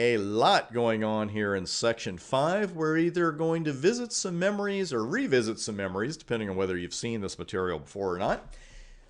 A lot going on here in section 5. We're either going to visit some memories or revisit some memories, depending on whether you've seen this material before or not.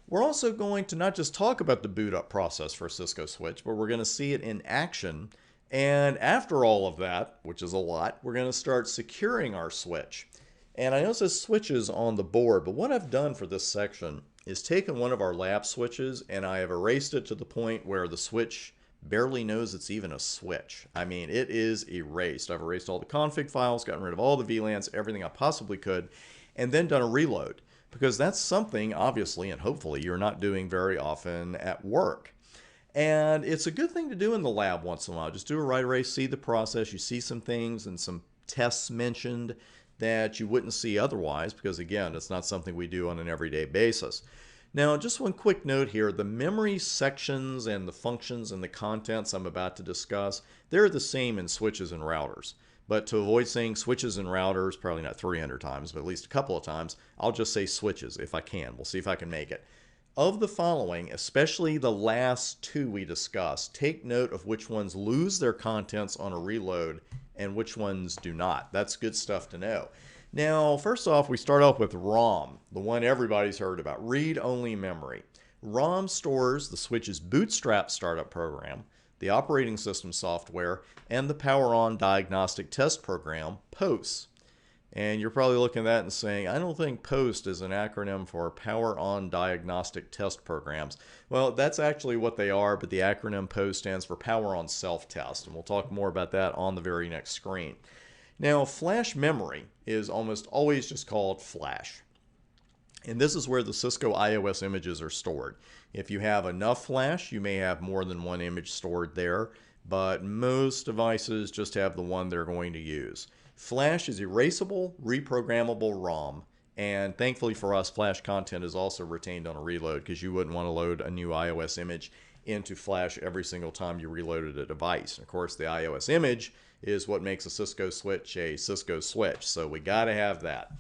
We're also going to not just talk about the boot up process for a Cisco switch, but we're going to see it in action. And after all of that, which is a lot, we're going to start securing our switch. And I know it says switches on the board, but what I've done for this section is taken one of our lab switches and I have erased it to the point where the switch barely knows it's even a switch. I mean, it is erased. I've erased all the config files, gotten rid of all the VLANs, everything I possibly could, and then done a reload. Because that's something, obviously, and hopefully, you're not doing very often at work. And it's a good thing to do in the lab once in a while. Just do a write erase, see the process, you see some things and some tests mentioned that you wouldn't see otherwise, because again, it's not something we do on an everyday basis. Now, just one quick note here, the memory sections and the functions and the contents I'm about to discuss, they're the same in switches and routers. But to avoid saying switches and routers, probably not 300 times, but at least a couple of times, I'll just say switches if I can. We'll see if I can make it. Of the following, especially the last two we discussed, take note of which ones lose their contents on a reload and which ones do not. That's good stuff to know. Now, first off, we start off with ROM, the one everybody's heard about, read-only memory. ROM stores the switch's bootstrap startup program, the operating system software, and the power-on diagnostic test program, POST. And you're probably looking at that and saying, I don't think POST is an acronym for Power-on Diagnostic Test Programs. Well, that's actually what they are, but the acronym POST stands for Power-on Self-Test, and we'll talk more about that on the very next screen. Now, flash memory is almost always just called flash. And this is where the Cisco IOS images are stored. If you have enough flash, you may have more than one image stored there, but most devices just have the one they're going to use. Flash is erasable, reprogrammable ROM, and thankfully for us, flash content is also retained on a reload because you wouldn't want to load a new iOS image into flash every single time you reloaded a device. And of course, the iOS image is what makes a Cisco switch a Cisco switch, so we got to have that.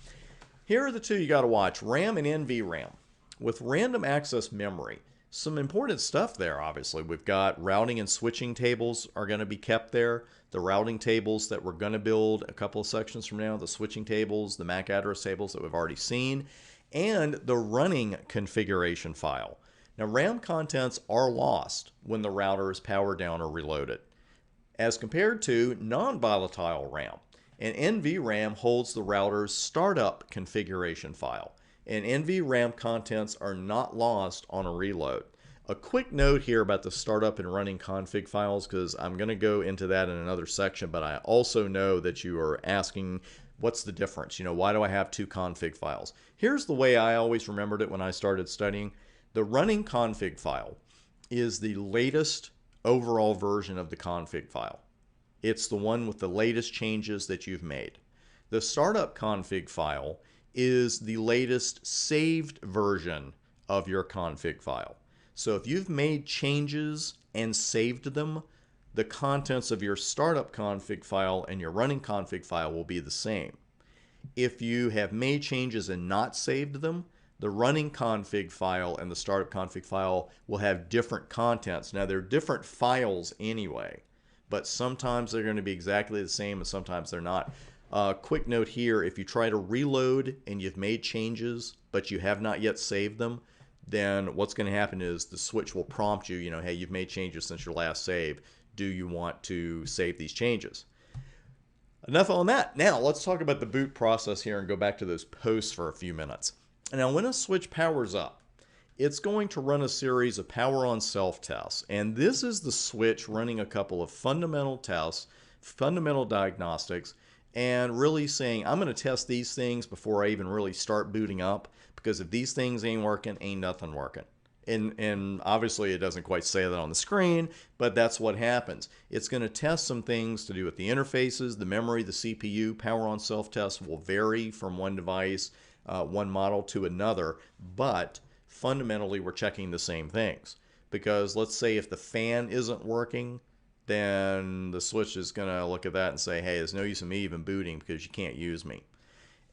Here are the two you got to watch, RAM and NVRAM. With random access memory, some important stuff there, obviously. We've got routing and switching tables are going to be kept there. The routing tables that we're going to build a couple of sections from now, the switching tables, the MAC address tables that we've already seen, and the running configuration file. Now, RAM contents are lost when the router is powered down or reloaded, as compared to non-volatile RAM. And NVRAM holds the router's startup configuration file, and NVRAM contents are not lost on a reload. A quick note here about the startup and running config files, because I'm going to go into that in another section, but I also know that you are asking, what's the difference? You know, why do I have two config files? Here's the way I always remembered it when I started studying. The running config file is the latest overall version of the config file. It's the one with the latest changes that you've made. The startup config file is the latest saved version of your config file. So if you've made changes and saved them, the contents of your startup config file and your running config file will be the same. If you have made changes and not saved them, the running config file and the startup config file will have different contents. Now, they're different files anyway, but sometimes they're going to be exactly the same and sometimes they're not. Quick note here, if you try to reload and you've made changes, but you have not yet saved them, then what's going to happen is the switch will prompt you, hey, you've made changes since your last save. Do you want to save these changes? Enough on that. Now, let's talk about the boot process here and go back to those posts for a few minutes. Now, when a switch powers up, it's going to run a series of power-on self-tests. And this is the switch running a couple of fundamental tests, fundamental diagnostics, and really saying, I'm going to test these things before I even really start booting up, because if these things ain't working, ain't nothing working. And obviously it doesn't quite say that on the screen, but that's what happens. It's going to test some things to do with the interfaces, the memory, the CPU. Power-on self-tests will vary from one device, one model to another, but fundamentally we're checking the same things. Because let's say if the fan isn't working, then the switch is going to look at that and say, hey, there's no use in me even booting because you can't use me.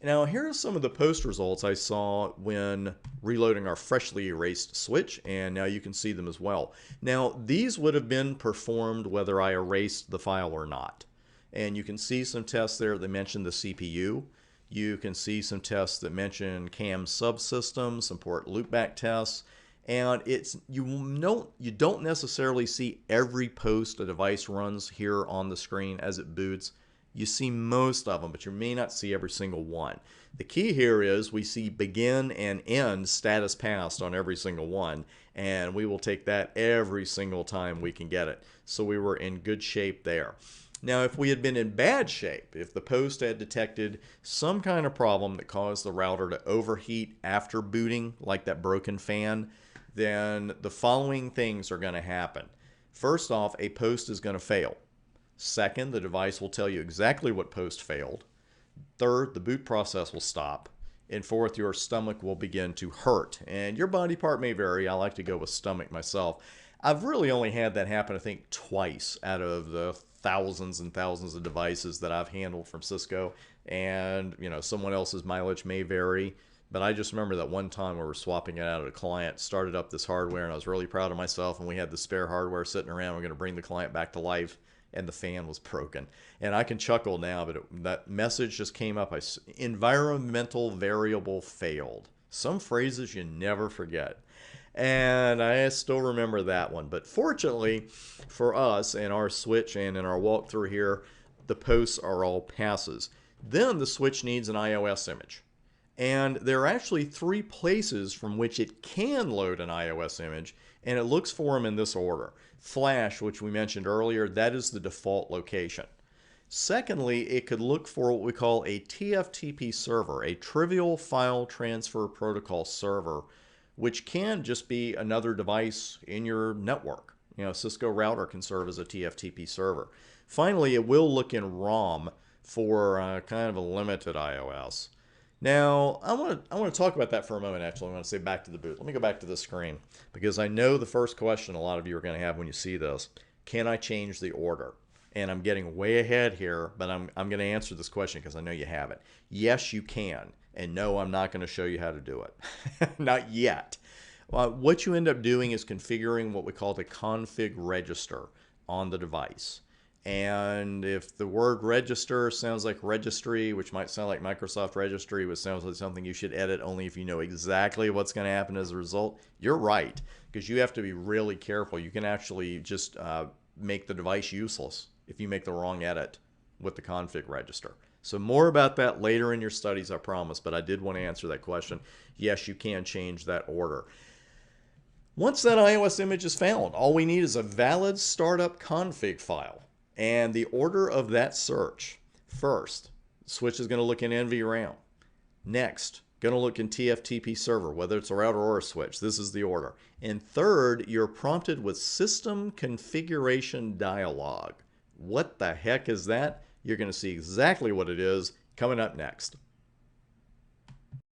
Now, here are some of the post results I saw when reloading our freshly erased switch, and now you can see them as well. Now, these would have been performed whether I erased the file or not. And you can see some tests there that mention the CPU. You can see some tests that mention CAM subsystems, some port loopback tests, and you don't necessarily see every post a device runs here on the screen as it boots. You see most of them, but you may not see every single one. The key here is we see begin and end status passed on every single one, and we will take that every single time we can get it. So we were in good shape there. Now, if we had been in bad shape, if the post had detected some kind of problem that caused the router to overheat after booting, like that broken fan, then the following things are going to happen. First off, a post is going to fail. Second, the device will tell you exactly what post failed. Third, the boot process will stop. And fourth, your stomach will begin to hurt. And your body part may vary. I like to go with stomach myself. I've really only had that happen, I think, twice out of the thousands and thousands of devices that I've handled from Cisco. And, someone else's mileage may vary. But I just remember that one time we were swapping it out at a client, started up this hardware, and I was really proud of myself. And we had the spare hardware sitting around. We're going to bring the client back to life. And the fan was broken. And I can chuckle now, but that message just came up. Environmental variable failed. Some phrases you never forget. And I still remember that one. But fortunately for us and our switch and in our walkthrough here, the posts are all passes. Then the switch needs an iOS image. And there are actually 3 places from which it can load an iOS image, and it looks for them in this order. Flash, which we mentioned earlier, that is the default location. Secondly, it could look for what we call a TFTP server, a Trivial File Transfer Protocol server, which can just be another device in your network. Cisco router can serve as a TFTP server. Finally, it will look in ROM for kind of a limited iOS. Now, I want to talk about that for a moment, actually. I want to say back to the boot. Let me go back to the screen, because I know the first question a lot of you are going to have when you see this, can I change the order? And I'm getting way ahead here, but I'm going to answer this question because I know you have it. Yes, you can. And no, I'm not going to show you how to do it. Not yet. What you end up doing is configuring what we call the config register on the device. And if the word register sounds like registry, which might sound like Microsoft Registry, which sounds like something you should edit only if you know exactly what's going to happen as a result, you're right, because you have to be really careful. You can actually just make the device useless if you make the wrong edit with the config register. So more about that later in your studies, I promise, but I did want to answer that question. Yes, you can change that order. Once that iOS image is found, all we need is a valid startup config file. And the order of that search: first, the switch is going to look in NVRAM. Next, going to look in TFTP server, whether it's a router or a switch. This is the order. And third, you're prompted with system configuration dialog. What the heck is that? You're going to see exactly what it is coming up next.